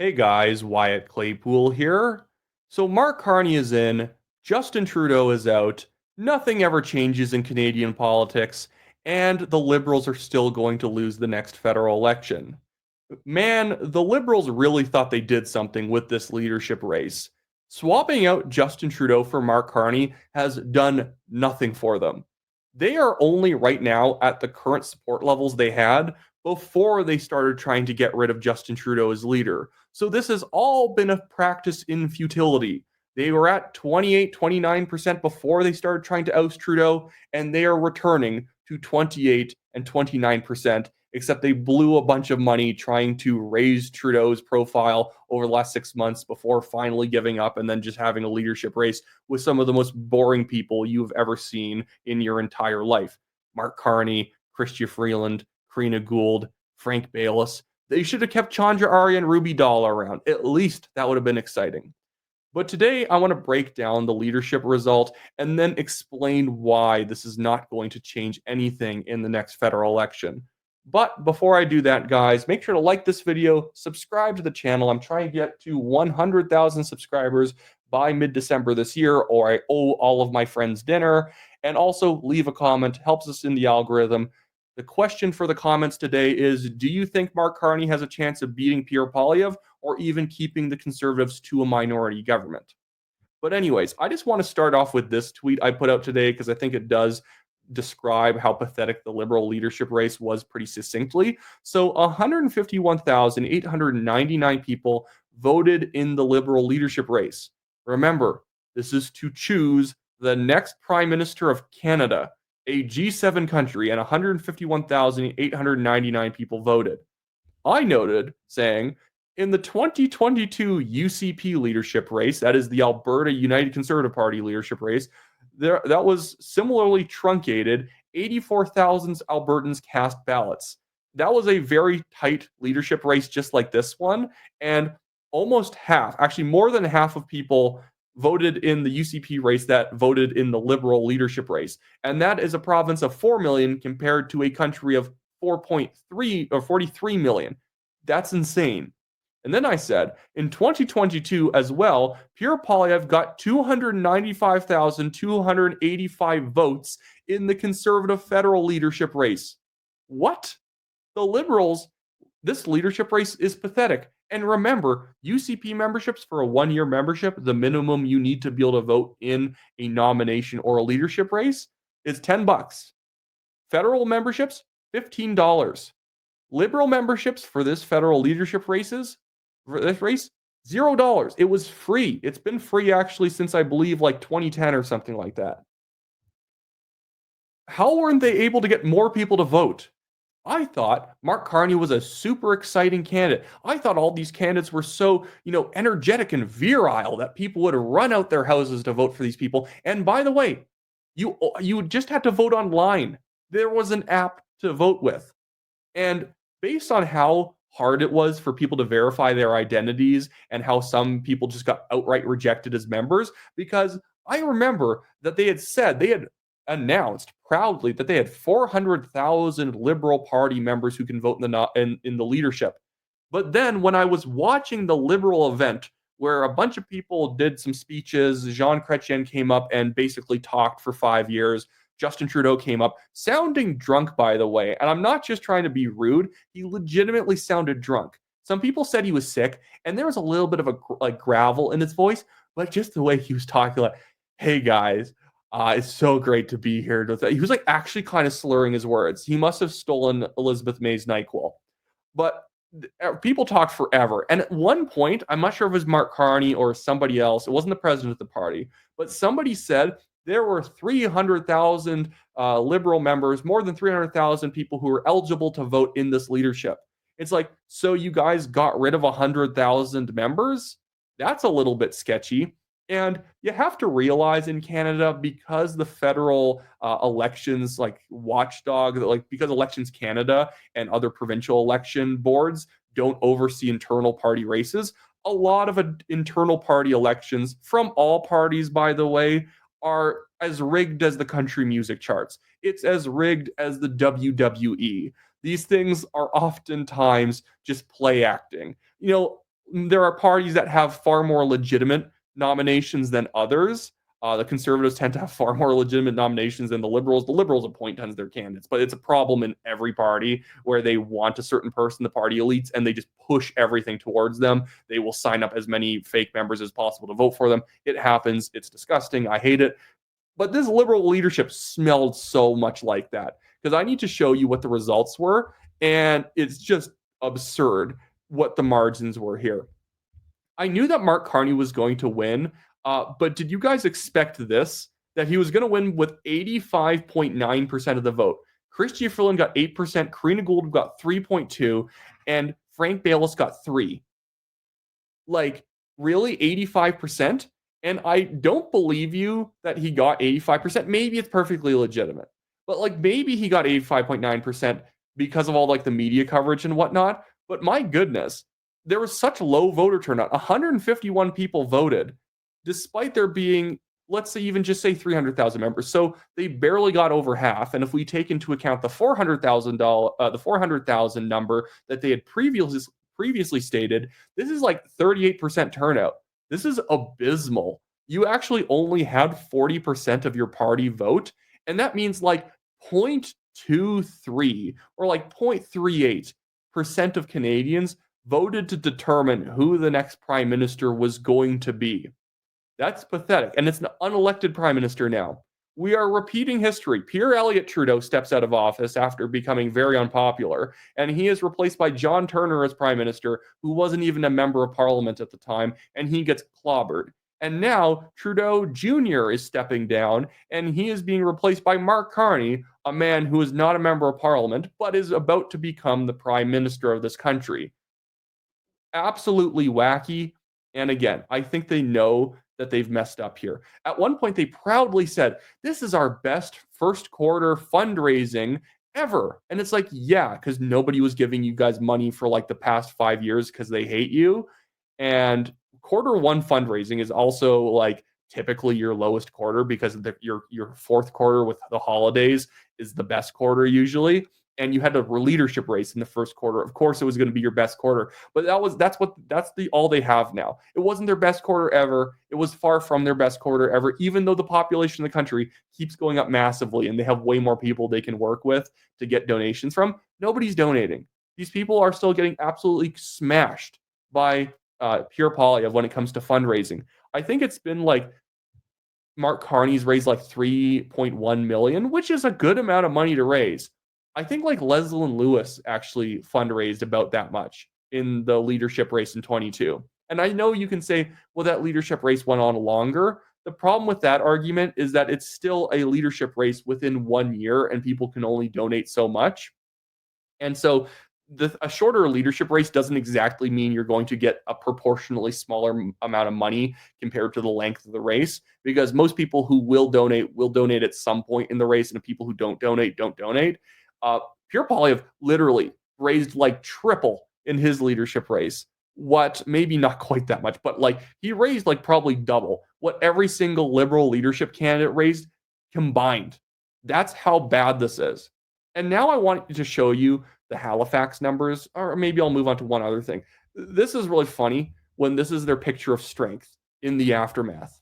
Hey guys, Wyatt Claypool here. So Mark Carney is in, Justin Trudeau is out, nothing ever changes in Canadian politics, and the Liberals are still going to lose the next federal election. Man, the Liberals really thought they did something with this leadership race. Swapping out Justin Trudeau for Mark Carney has done nothing for them. They are only right now at the current support levels they had before they started trying to get rid of Justin Trudeau as leader. So this has all been a practice in futility. They were at 28, 29% before they started trying to oust Trudeau, and they are returning to 28 and 29%, except they blew a bunch of money trying to raise Trudeau's profile over the last 6 months before finally giving up and then just having a leadership race with some of the most boring people you've ever seen in your entire life. Mark Carney, Chrystia Freeland, Karina Gould, Frank Bayless. They should have kept Chandra Arya and Ruby Dahl around. At least that would have been exciting. But today I want to break down the leadership result and then explain why this is not going to change anything in the next federal election. But before I do that, guys, make sure to like this video, subscribe to the channel. I'm trying to get to 100,000 subscribers by mid-December this year, or I owe all of my friends dinner. And also leave a comment, helps us in the algorithm. The question for the comments today is, do you think Mark Carney has a chance of beating Pierre Poilievre or even keeping the Conservatives to a minority government? But anyways, I just want to start off with this tweet I put out today because I think it does describe how pathetic the Liberal leadership race was pretty succinctly. So 151,899 people voted in the Liberal leadership race. Remember, this is to choose the next Prime Minister of Canada, a G7 country, and 151,899 people voted. I noted saying, in the 2022 UCP leadership race, that is the Alberta United Conservative Party leadership race, that was similarly truncated. 84,000 Albertans cast ballots. That was a very tight leadership race, just like this one. And almost half, actually more than half of people voted in the UCP race that voted in the Liberal leadership race. And that is a province of 4 million compared to a country of 4.3 or 43 million. That's insane. And then I said, in 2022 as well, Pierre Poilievre got 295,285 votes in the Conservative federal leadership race. What? The Liberals, this leadership race is pathetic. And remember, UCP memberships, for a 1-year membership, the minimum you need to be able to vote in a nomination or a leadership race is $10. Federal memberships, $15. Liberal memberships for this federal leadership race, $0. It was free. It's been free actually since, I believe, like 2010 or something like that. How weren't they able to get more people to vote? I thought Mark Carney was a super exciting candidate. I thought all these candidates were so, energetic and virile that people would run out their houses to vote for these people. And by the way, you just had to vote online. There was an app to vote with. And based on how hard it was for people to verify their identities and how some people just got outright rejected as members, because I remember that they had announced proudly that they had 400,000 Liberal Party members who can vote in the leadership. But then when I was watching the Liberal event where a bunch of people did some speeches, Jean Chrétien came up and basically talked for 5 years. Justin Trudeau came up, sounding drunk, by the way. And I'm not just trying to be rude. He legitimately sounded drunk. Some people said he was sick, and there was a little bit of a gravel in his voice, but just the way he was talking, like, hey guys, it's so great to be here. He was like actually kind of slurring his words. He must have stolen Elizabeth May's NyQuil. But people talked forever. And at one point, I'm not sure if it was Mark Carney or somebody else, it wasn't the president of the party, but somebody said there were 300,000 Liberal members, more than 300,000 people who were eligible to vote in this leadership. It's like, so you guys got rid of 100,000 members? That's a little bit sketchy. And you have to realize in Canada, because the federal elections, like watchdog, like because Elections Canada and other provincial election boards don't oversee internal party races, a lot of internal party elections from all parties, by the way, are as rigged as the country music charts. It's as rigged as the WWE. These things are oftentimes just play acting. There are parties that have far more legitimate nominations than others. The Conservatives tend to have far more legitimate nominations than the Liberals. The Liberals appoint tons of their candidates, but it's a problem in every party where they want a certain person, the party elites, and they just push everything towards them. They will sign up as many fake members as possible to vote for them. It happens. It's disgusting. I hate it. But this Liberal leadership smelled so much like that because I need to show you what the results were, and it's just absurd what the margins were here. I knew that Mark Carney was going to win, but did you guys expect this? That he was going to win with 85.9% of the vote. Chrystia Freeland got 8%, Karina Gould got 3.2%, and Frank Bayless got 3%. Like, really? 85%? And I don't believe you that he got 85%. Maybe it's perfectly legitimate. But like maybe he got 85.9% because of all like the media coverage and whatnot. But my goodness, there was such low voter turnout. 151 people voted, despite there being, let's say, even just say 300,000 members. So they barely got over half. And if we take into account the the 400,000 number that they had previously stated, this is like 38% turnout. This is abysmal. You actually only had 40% of your party vote, and that means like 0.23 or like 0.38% of Canadians voted to determine who the next prime minister was going to be. That's pathetic. And it's an unelected prime minister now. We are repeating history. Pierre Elliott Trudeau steps out of office after becoming very unpopular, and he is replaced by John Turner as prime minister, who wasn't even a member of parliament at the time, and he gets clobbered. And now Trudeau Jr. is stepping down, and he is being replaced by Mark Carney, a man who is not a member of parliament, but is about to become the prime minister of this country. Absolutely wacky. And again, I think they know that they've messed up here. At one point, they proudly said, "This is our best first quarter fundraising ever." And it's like, yeah, because nobody was giving you guys money for like the past 5 years because they hate you. And quarter one fundraising is also like typically your lowest quarter because your fourth quarter with the holidays is the best quarter usually. And you had a leadership race in the first quarter. Of course, it was going to be your best quarter, but that's the all they have now. It wasn't their best quarter ever. It was far from their best quarter ever, even though the population of the country keeps going up massively and they have way more people they can work with to get donations from. Nobody's donating. These people are still getting absolutely smashed by Pierre Poilievre when it comes to fundraising. I think it's been like Mark Carney's raised like 3.1 million, which is a good amount of money to raise. I think like Leslyn Lewis actually fundraised about that much in the leadership race in 22. And I know you can say, well, that leadership race went on longer. The problem with that argument is that it's still a leadership race within 1 year and people can only donate so much. And so a shorter leadership race doesn't exactly mean you're going to get a proportionally smaller amount of money compared to the length of the race, because most people who will donate at some point in the race, and the people who don't donate don't donate. Pierre Poilievre literally raised like triple in his leadership race. What, maybe not quite that much, but like he raised like probably double what every single Liberal leadership candidate raised combined. That's how bad this is. And now I want to show you the Halifax numbers, or maybe I'll move on to one other thing. This is really funny when this is their picture of strength in the aftermath.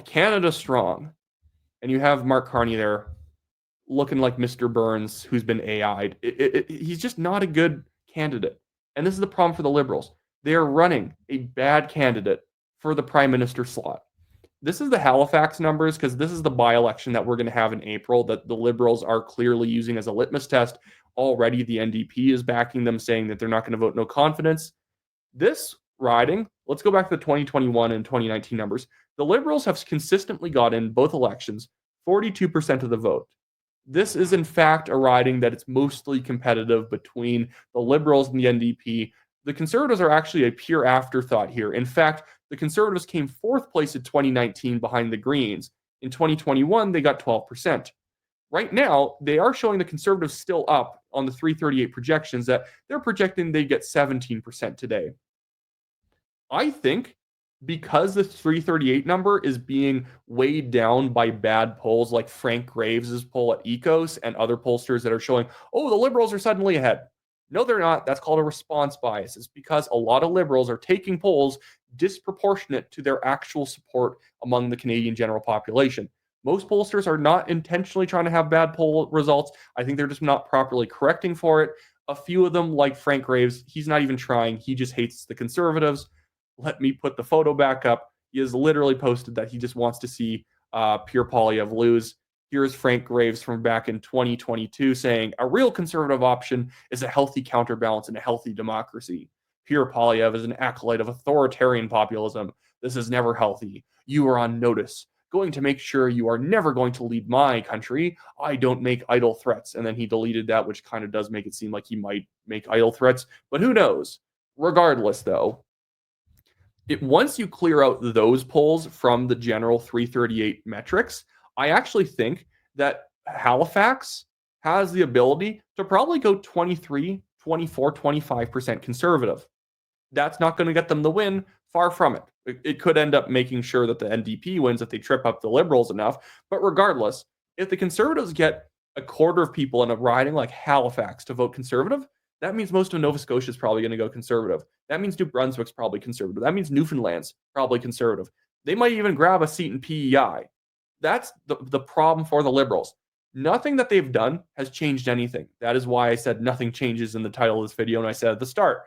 Canada strong. And you have Mark Carney there looking like Mr. Burns, who's been AI'd. He's just not a good candidate. And this is the problem for the Liberals. They are running a bad candidate for the prime minister slot. This is the Halifax numbers because this is the by-election that we're going to have in April that the Liberals are clearly using as a litmus test. Already the NDP is backing them, saying that they're not going to vote no confidence. This riding, let's go back to the 2021 and 2019 numbers. The Liberals have consistently got in both elections 42% of the vote. This is, in fact, a riding that it's mostly competitive between the Liberals and the NDP. The Conservatives are actually a pure afterthought here. In fact, the Conservatives came fourth place in 2019 behind the Greens. In 2021, they got 12%. Right now, they are showing the Conservatives still up on the 338 projections that they're projecting they get 17% today. I think because the 338 number is being weighed down by bad polls like Frank Graves' poll at Ecos and other pollsters that are showing, oh, the Liberals are suddenly ahead. No, they're not. That's called a response bias. It's because a lot of liberals are taking polls disproportionate to their actual support among the Canadian general population. Most pollsters are not intentionally trying to have bad poll results. I think they're just not properly correcting for it. A few of them, like Frank Graves, he's not even trying. He just hates the conservatives. Let me put the photo back up. He has literally posted that he just wants to see Pierre Poilievre lose. Here's Frank Graves from back in 2022 saying a real conservative option is a healthy counterbalance in a healthy democracy. Pierre Poilievre is an acolyte of authoritarian populism. This is never healthy. You are on notice. Going to make sure you are never going to lead my country. I don't make idle threats. And then he deleted that, which kind of does make it seem like he might make idle threats, but who knows? Regardless, though, once you clear out those polls from the general 338 metrics, I actually think that Halifax has the ability to probably go 23, 24, 25% conservative. That's not going to get them the win. Far from it. It could end up making sure that the NDP wins if they trip up the Liberals enough. But regardless, if the Conservatives get a quarter of people in a riding like Halifax to vote Conservative, that means most of Nova Scotia is probably going to go Conservative. That means New Brunswick's probably Conservative. That means Newfoundland's probably Conservative. They might even grab a seat in PEI. That's the problem for the Liberals. Nothing that they've done has changed anything. That is why I said nothing changes in the title of this video, and I said at the start,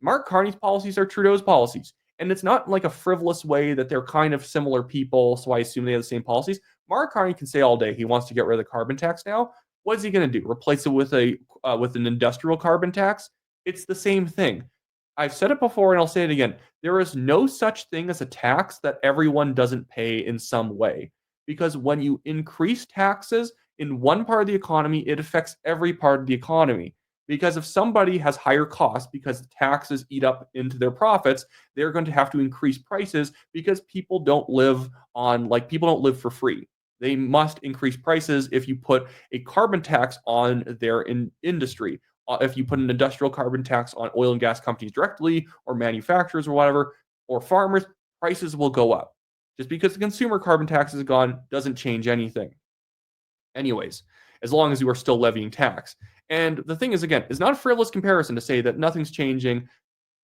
Mark Carney's policies are Trudeau's policies. And it's not like a frivolous way that they're kind of similar people, so I assume they have the same policies. Mark Carney can say all day he wants to get rid of the carbon tax now. What is he going to do? Replace it with an industrial carbon tax? It's the same thing. I've said it before and I'll say it again. There is no such thing as a tax that everyone doesn't pay in some way. Because when you increase taxes in one part of the economy, it affects every part of the economy. Because if somebody has higher costs because taxes eat up into their profits, they're going to have to increase prices because people don't live for free. They must increase prices if you put a carbon tax on their industry. If you put an industrial carbon tax on oil and gas companies directly, or manufacturers or whatever, or farmers, prices will go up. Just because the consumer carbon tax is gone doesn't change anything. Anyways, as long as you are still levying tax. And the thing is, again, it's not a frivolous comparison to say that nothing's changing.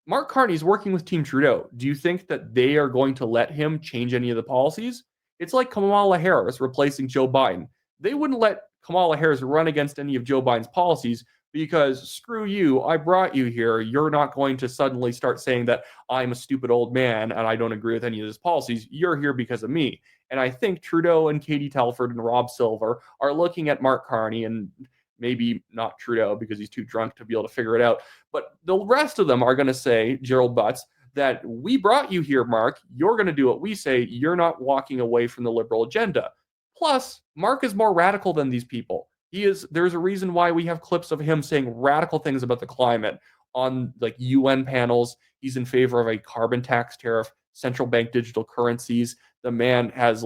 Mark Carney is working with Team Trudeau. Do you think that they are going to let him change any of the policies? It's like Kamala Harris replacing Joe Biden. They wouldn't let Kamala Harris run against any of Joe Biden's policies because screw you, I brought you here. You're not going to suddenly start saying that I'm a stupid old man and I don't agree with any of his policies. You're here because of me. And I think Trudeau and Katie Telford and Rob Silver are looking at Mark Carney, and maybe not Trudeau because he's too drunk to be able to figure it out. But the rest of them are going to say, Gerald Butts, that we brought you here, Mark. You're going to do what we say. You're not walking away from the liberal agenda. Plus, Mark is more radical than these people. There's a reason why we have clips of him saying radical things about the climate on like UN panels. He's in favor of a carbon tax tariff, central bank digital currencies. The man has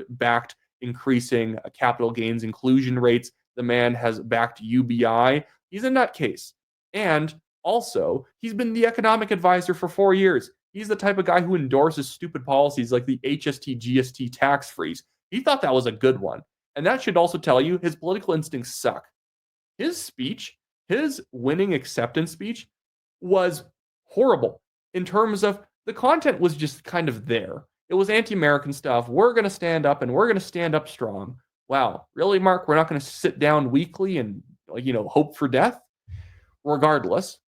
backed increasing capital gains inclusion rates. The man has backed UBI. He's a nutcase. And also, he's been the economic advisor for 4 years. He's the type of guy who endorses stupid policies like the HST GST tax freeze. He thought that was a good one. And that should also tell you his political instincts suck. His speech, his winning acceptance speech, was horrible in terms of the content was just kind of there. It was anti-American stuff. We're going to stand up and we're going to stand up strong. Wow, really, Mark? We're not going to sit down weekly and hope for death? Regardless,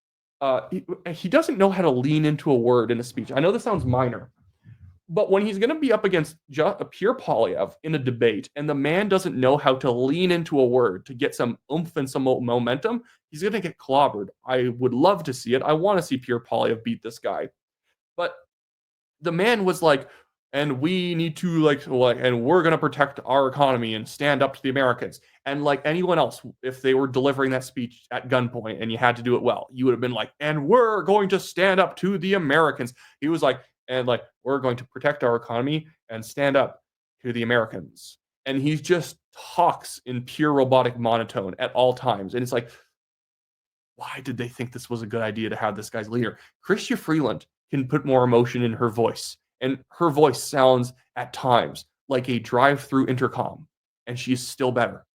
he doesn't know how to lean into a word in a speech. I know this sounds minor, but when he's going to be up against Pierre Poilievre in a debate and the man doesn't know how to lean into a word to get some oomph and some momentum, he's going to get clobbered. I would love to see it. I want to see Pierre Poilievre beat this guy. But the man was like, and we need to and we're going to protect our economy and stand up to the Americans. And like anyone else, if they were delivering that speech at gunpoint and you had to do it well, you would have been like, and we're going to stand up to the Americans. He was like, and like, we're going to protect our economy and stand up to the Americans. And he just talks in pure robotic monotone at all times. And it's like, why did they think this was a good idea to have this guy's leader? Chrystia Freeland can put more emotion in her voice. And her voice sounds at times like a drive-through intercom. And she's still better.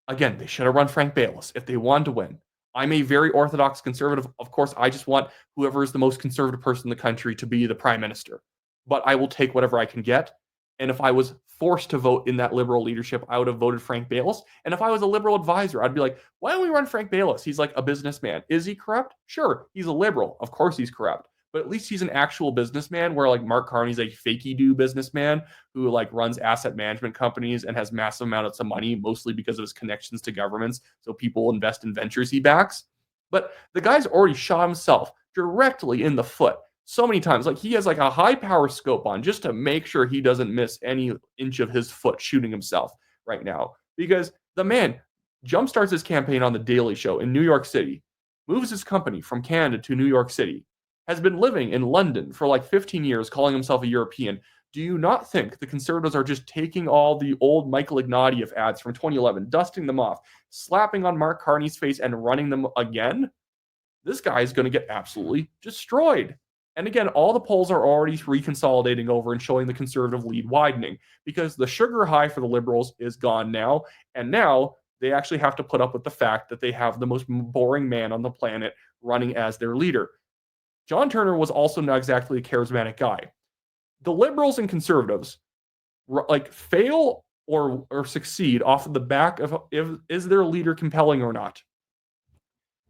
Again, they should have run Frank Bayless if they wanted to win. I'm a very orthodox conservative. Of course, I just want whoever is the most conservative person in the country to be the prime minister. But I will take whatever I can get. And if I was forced to vote in that liberal leadership, I would have voted Frank Bayless. And if I was a liberal advisor, I'd be like, why don't we run Frank Bayless? He's like a businessman. Is he corrupt? Sure. He's a liberal. Of course he's corrupt. But at least he's an actual businessman, where like Mark Carney's a fakey do businessman who like runs asset management companies and has massive amounts of money, mostly because of his connections to governments. So people invest in ventures he backs. But the guy's already shot himself directly in the foot so many times. Like he has like a high power scope on just to make sure he doesn't miss any inch of his foot shooting himself right now. Because the man jumpstarts his campaign on the Daily Show in New York City, moves his company from Canada to New York City, has been living in London for like 15 years, calling himself a European. Do you not think the Conservatives are just taking all the old Michael Ignatieff ads from 2011, dusting them off, slapping on Mark Carney's face, and running them again? This guy is going to get absolutely destroyed. And again, all the polls are already reconsolidating over and showing the Conservative lead widening, because the sugar high for the Liberals is gone now. And now they actually have to put up with the fact that they have the most boring man on the planet running as their leader. John Turner was also not exactly a charismatic guy. The Liberals and Conservatives like fail or succeed off of the back of is their leader compelling or not.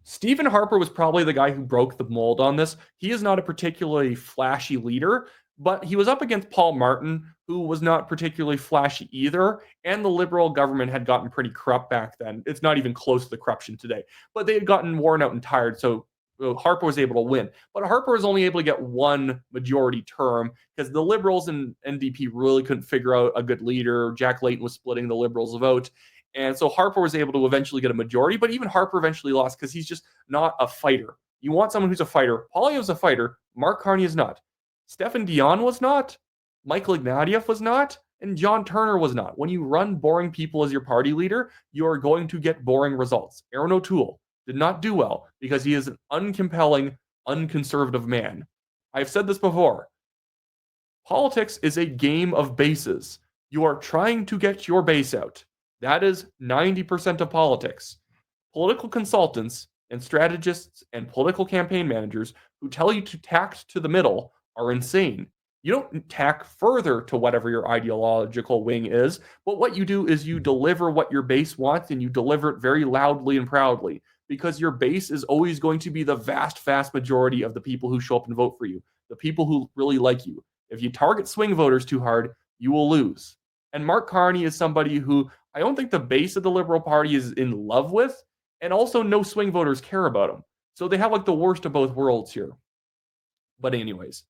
Stephen Harper was probably the guy who broke the mold on this. He is not a particularly flashy leader, but he was up against Paul Martin, who was not particularly flashy either. And the Liberal government had gotten pretty corrupt back then. It's not even close to the corruption today, but they had gotten worn out and tired. So Harper was able to win. But Harper was only able to get one majority term because the Liberals and NDP really couldn't figure out a good leader. Jack Layton was splitting the Liberals' vote. And so Harper was able to eventually get a majority, but even Harper eventually lost because he's just not a fighter. You want someone who's a fighter. Poilievre's a fighter. Mark Carney is not. Stephen Dion was not. Michael Ignatieff was not. And John Turner was not. When you run boring people as your party leader, you are going to get boring results. Aaron O'Toole did not do well because he is an uncompelling, unconservative man. I've said this before. Politics is a game of bases. You are trying to get your base out. That is 90% of politics. Political consultants and strategists and political campaign managers who tell you to tack to the middle are insane. You don't tack further to whatever your ideological wing is, but what you do is you deliver what your base wants, and you deliver it very loudly and proudly, because your base is always going to be the vast majority of the people who show up and vote for you, the people who really like you. If you target swing voters too hard, you will lose. And Mark Carney is somebody who I don't think the base of the Liberal Party is in love with, and also no swing voters care about him. So they have like the worst of both worlds here. But anyways,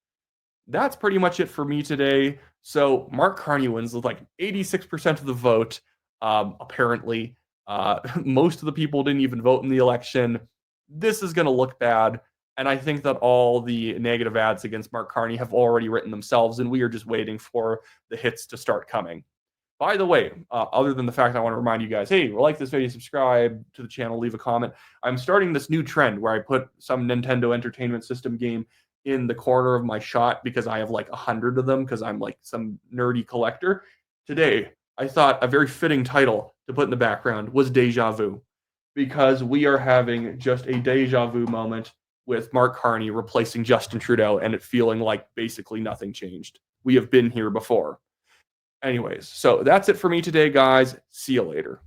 that's pretty much it for me today. So Mark Carney wins with like 86% of the vote, apparently. Most of the people didn't even vote in the election. This is going to look bad. And I think that all the negative ads against Mark Carney have already written themselves, and we are just waiting for the hits to start coming. By the way, other than the fact I want to remind you guys, hey, like this video, subscribe to the channel, leave a comment. I'm starting this new trend where I put some Nintendo Entertainment System game in the corner of my shot because I have like 100 of them because I'm like some nerdy collector. Today, I thought a very fitting title to put in the background was Deja Vu, because we are having just a deja vu moment with Mark Carney replacing Justin Trudeau and it feeling like basically nothing changed. We have been here before. Anyways, so that's it for me today, guys. See you later.